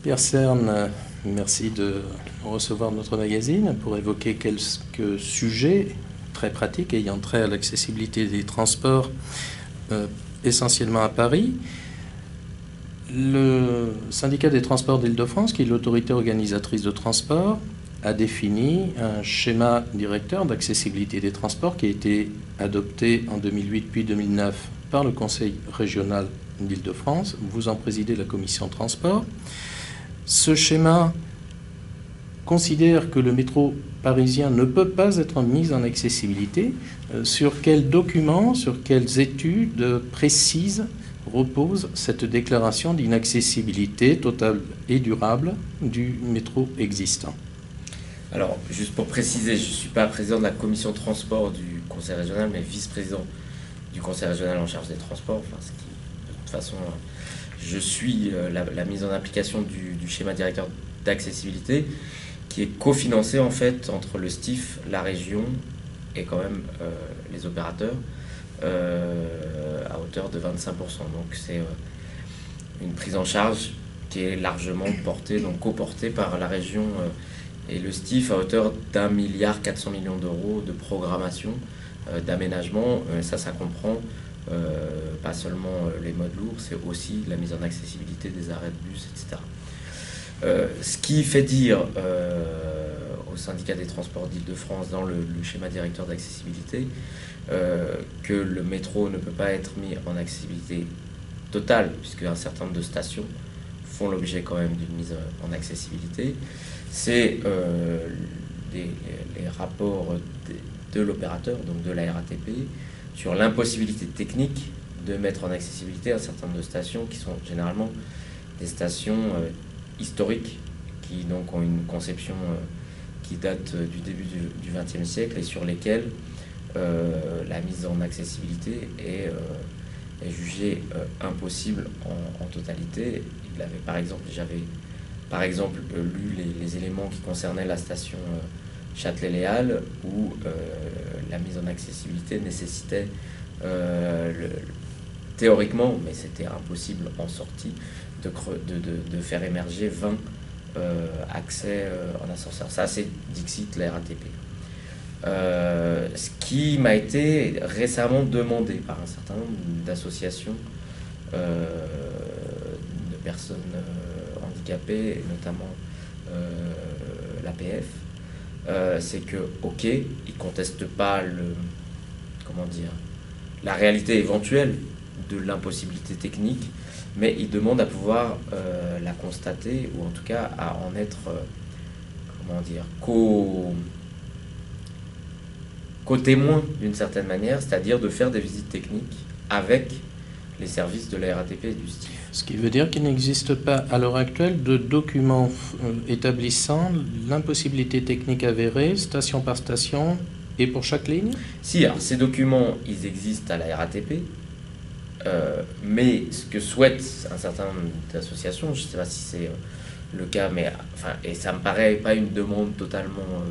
Pierre Cerne, merci de recevoir notre magazine pour évoquer quelques sujets très pratiques ayant trait à l'accessibilité des transports, essentiellement à Paris. Le syndicat des transports d'Île-de-France, qui est l'autorité organisatrice de transport, a défini un schéma directeur d'accessibilité des transports qui a été adopté en 2008 puis 2009 par le Conseil régional d'Île-de-France. Vous en présidez la commission transport. Ce schéma considère que le métro parisien ne peut pas être mis en accessibilité. Sur quels documents, sur quelles études précises repose cette déclaration d'inaccessibilité totale et durable du métro existant? Alors, juste pour préciser, je ne suis pas président de la commission transport du Conseil régional, mais vice-président du Conseil régional en charge des transports. Enfin, ce qui, de toute façon, je suis la mise en application du schéma directeur d'accessibilité, qui est cofinancé en fait entre le STIF, la région et quand même les opérateurs à hauteur de 25%. Donc c'est une prise en charge qui est largement portée, donc coportée par la région et le STIF à hauteur d'1,4 milliard d'euros de programmation d'aménagement. Ça comprend pas seulement les modes lourds, c'est aussi la mise en accessibilité des arrêts de bus, etc. Ce qui fait dire au syndicat des transports d'Île-de-France dans le schéma directeur d'accessibilité que le métro ne peut pas être mis en accessibilité totale, puisque un certain nombre de stations font l'objet quand même d'une mise en accessibilité. C'est les rapports de l'opérateur, donc de la RATP, sur l'impossibilité technique de mettre en accessibilité un certain nombre de stations qui sont généralement des stations historiques qui donc ont une conception qui date du début du XXe siècle et sur lesquelles la mise en accessibilité est jugée impossible en totalité. J'avais par exemple lu les éléments qui concernaient la station Châtelet-Les Halles où la mise en accessibilité nécessitait théoriquement, mais c'était impossible en sortie, de faire émerger 20 accès en ascenseur. Ça, c'est Dixit, la RATP. Ce qui m'a été récemment demandé par un certain nombre d'associations de personnes handicapées, et notamment l'APF, c'est que, ok, ils ne contestent pas la réalité éventuelle de l'impossibilité technique, mais ils demandent à pouvoir la constater, ou en tout cas à en être, co-témoin d'une certaine manière, c'est-à-dire de faire des visites techniques avec les services de la RATP et du STIF. Ce qui veut dire qu'il n'existe pas à l'heure actuelle de documents établissant l'impossibilité technique avérée, station par station, et pour chaque ligne? Si, alors ces documents, ils existent à la RATP, mais ce que souhaitent un certain nombre d'associations, je ne sais pas si c'est le cas, mais et ça me paraît pas une demande totalement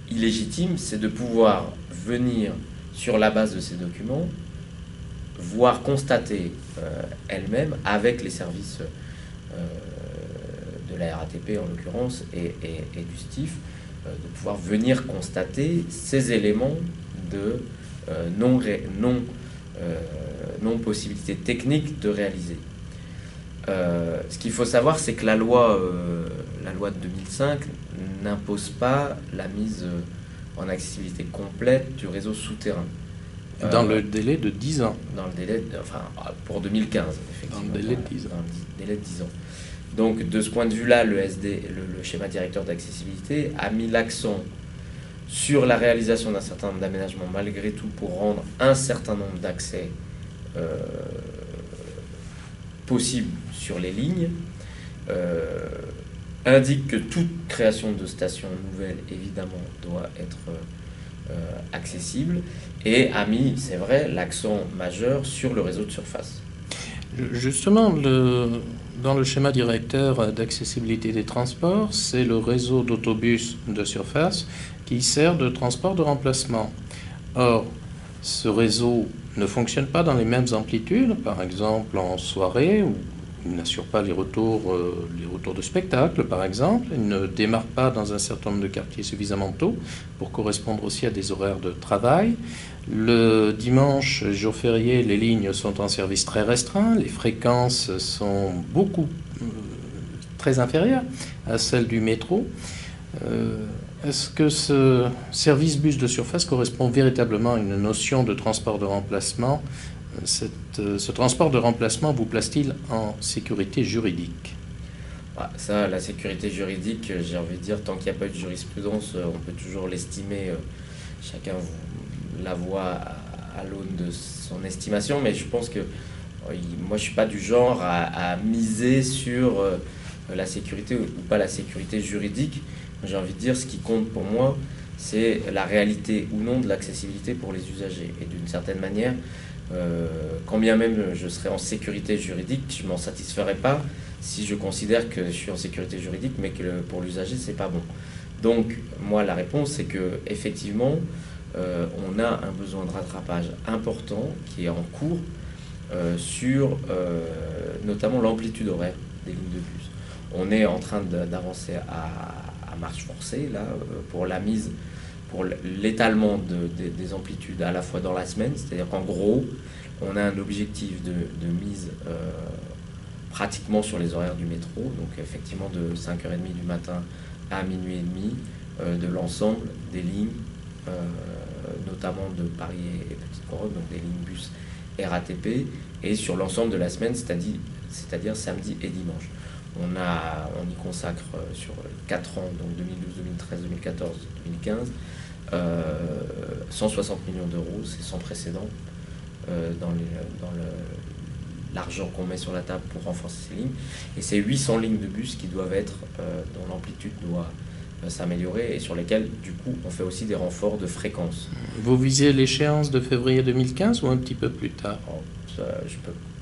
illégitime, c'est de pouvoir venir sur la base de ces documents, voire constater elle-même avec les services de la RATP en l'occurrence et du STIF, de pouvoir venir constater ces éléments de non-possibilité technique de réaliser. Ce qu'il faut savoir, c'est que la loi de 2005 n'impose pas la mise en accessibilité complète du réseau souterrain. Dans le délai de 10 ans. Dans le délai, pour 2015, effectivement. Dans le délai de 10 ans. Dans le délai de 10 ans. Donc, de ce point de vue-là, le schéma directeur d'accessibilité a mis l'accent sur la réalisation d'un certain nombre d'aménagements, malgré tout, pour rendre un certain nombre d'accès possibles sur les lignes, indique que toute création de station nouvelle, évidemment, doit être accessible, et a mis, c'est vrai, l'accent majeur sur le réseau de surface. Justement, dans le schéma directeur d'accessibilité des transports, c'est le réseau d'autobus de surface qui sert de transport de remplacement. Or, ce réseau ne fonctionne pas dans les mêmes amplitudes, par exemple en soirée il n'assure pas les retours de spectacle, par exemple. Il ne démarre pas dans un certain nombre de quartiers suffisamment tôt pour correspondre aussi à des horaires de travail. Le dimanche, jour férié, les lignes sont en service très restreint. Les fréquences sont très inférieures à celles du métro. Est-ce que ce service bus de surface correspond véritablement à une notion de transport de remplacement ? Ce transport de remplacement vous place-t-il en sécurité juridique ? Ça, la sécurité juridique, j'ai envie de dire, tant qu'il n'y a pas eu de jurisprudence, on peut toujours l'estimer. Chacun la voit à l'aune de son estimation, mais je pense que moi, je ne suis pas du genre à miser sur la sécurité ou pas la sécurité juridique. J'ai envie de dire, ce qui compte pour moi, c'est la réalité ou non de l'accessibilité pour les usagers. Et d'une certaine manière, quand bien même je serais en sécurité juridique, je ne m'en satisferais pas si je considère que je suis en sécurité juridique, mais que pour l'usager, ce n'est pas bon. Donc, moi, la réponse, c'est qu'effectivement, on a un besoin de rattrapage important qui est en cours sur notamment l'amplitude horaire des lignes de bus. On est en train d'avancer à marche forcée, là, pour l'étalement des amplitudes à la fois dans la semaine, c'est-à-dire qu'en gros, on a un objectif de mise pratiquement sur les horaires du métro, donc effectivement de 5h30 du matin à minuit et demi, de l'ensemble des lignes, notamment de Paris et Petite Couronne, donc des lignes bus RATP, et sur l'ensemble de la semaine, c'est-à-dire samedi et dimanche. On y consacre sur 4 ans, donc 2012, 2013, 2014, 2015, 160 millions d'euros, c'est sans précédent dans l'argent qu'on met sur la table pour renforcer ces lignes. Et c'est 800 lignes de bus qui doivent être, dont l'amplitude doit s'améliorer et sur lesquelles, du coup, on fait aussi des renforts de fréquence. Vous visez l'échéance de février 2015 ou un petit peu plus tard ?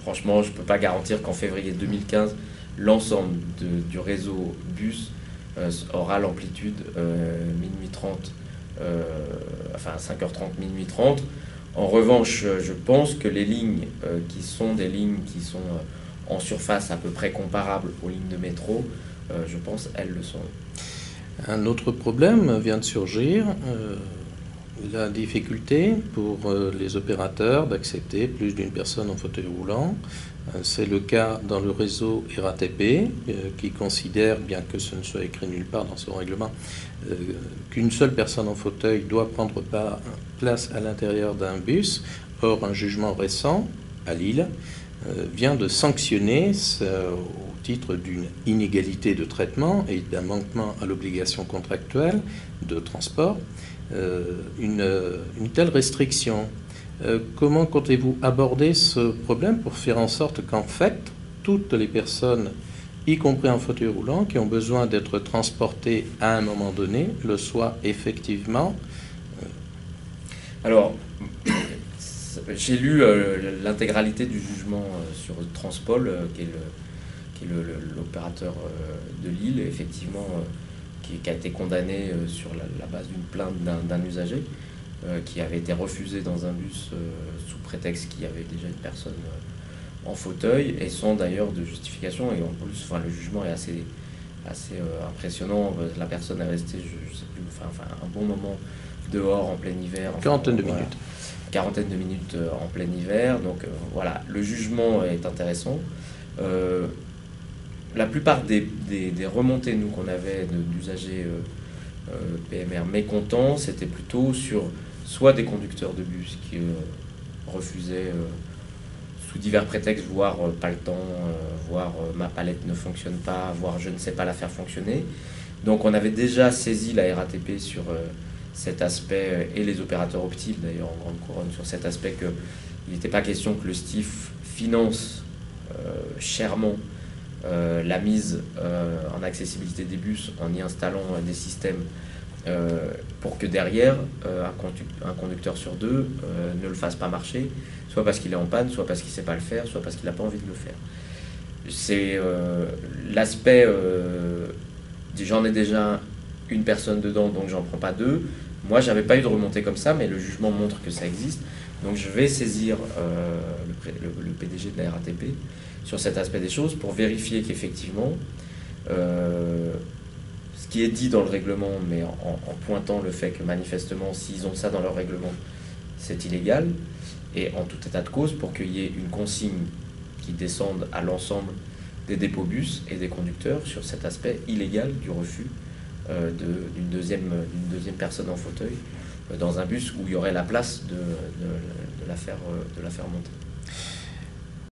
Franchement, je ne peux pas garantir qu'en février 2015, l'ensemble du réseau bus aura l'amplitude minuit 30, enfin 5h30, minuit 30. En revanche, je pense que les lignes qui sont en surface à peu près comparables aux lignes de métro, je pense elles le sont. Un autre problème vient de surgir, la difficulté pour les opérateurs d'accepter plus d'une personne en fauteuil roulant. C'est le cas dans le réseau RATP, qui considère, bien que ce ne soit écrit nulle part dans son règlement, qu'une seule personne en fauteuil doit prendre place à l'intérieur d'un bus. Or, un jugement récent, à Lille, vient de sanctionner, au titre d'une inégalité de traitement et d'un manquement à l'obligation contractuelle de transport, une telle restriction. Comment comptez-vous aborder ce problème pour faire en sorte qu'en fait, toutes les personnes, y compris en fauteuil roulant, qui ont besoin d'être transportées à un moment donné, le soient effectivement? Alors, j'ai lu l'intégralité du jugement sur Transpol, qui est l'opérateur de Lille, effectivement, qui a été condamné sur la base d'une plainte d'un usager qui avait été refusé dans un bus sous prétexte qu'il y avait déjà une personne en fauteuil, et sans d'ailleurs de justification. Et en plus, le jugement est assez impressionnant. La personne est restée, je sais plus, un bon moment dehors en plein hiver. Quarantaine de minutes. Quarantaine de minutes en plein hiver. Donc voilà, le jugement est intéressant. La plupart des remontées qu'on avait d'usagers PMR mécontents, c'était plutôt sur soit des conducteurs de bus qui refusaient sous divers prétextes, voire pas le temps, voire ma palette ne fonctionne pas, voire je ne sais pas la faire fonctionner. Donc on avait déjà saisi la RATP sur cet aspect, et les opérateurs optiques d'ailleurs en grande couronne, sur cet aspect qu'il n'était pas question que le STIF finance chèrement la mise en accessibilité des bus en y installant des systèmes pour que derrière un conducteur sur deux ne le fasse pas marcher, soit parce qu'il est en panne, soit parce qu'il ne sait pas le faire, soit parce qu'il n'a pas envie de le faire. C'est l'aspect j'en ai déjà une personne dedans, donc j'en prends pas deux. Moi, j'avais pas eu de remontée comme ça, mais le jugement montre que ça existe. Donc je vais saisir le PDG de la RATP sur cet aspect des choses pour vérifier qu'effectivement, ce qui est dit dans le règlement, mais en pointant le fait que manifestement, s'ils ont ça dans leur règlement, c'est illégal, et en tout état de cause, pour qu'il y ait une consigne qui descende à l'ensemble des dépôts bus et des conducteurs sur cet aspect illégal du refus d'une deuxième personne en fauteuil dans un bus où il y aurait la place de la faire monter.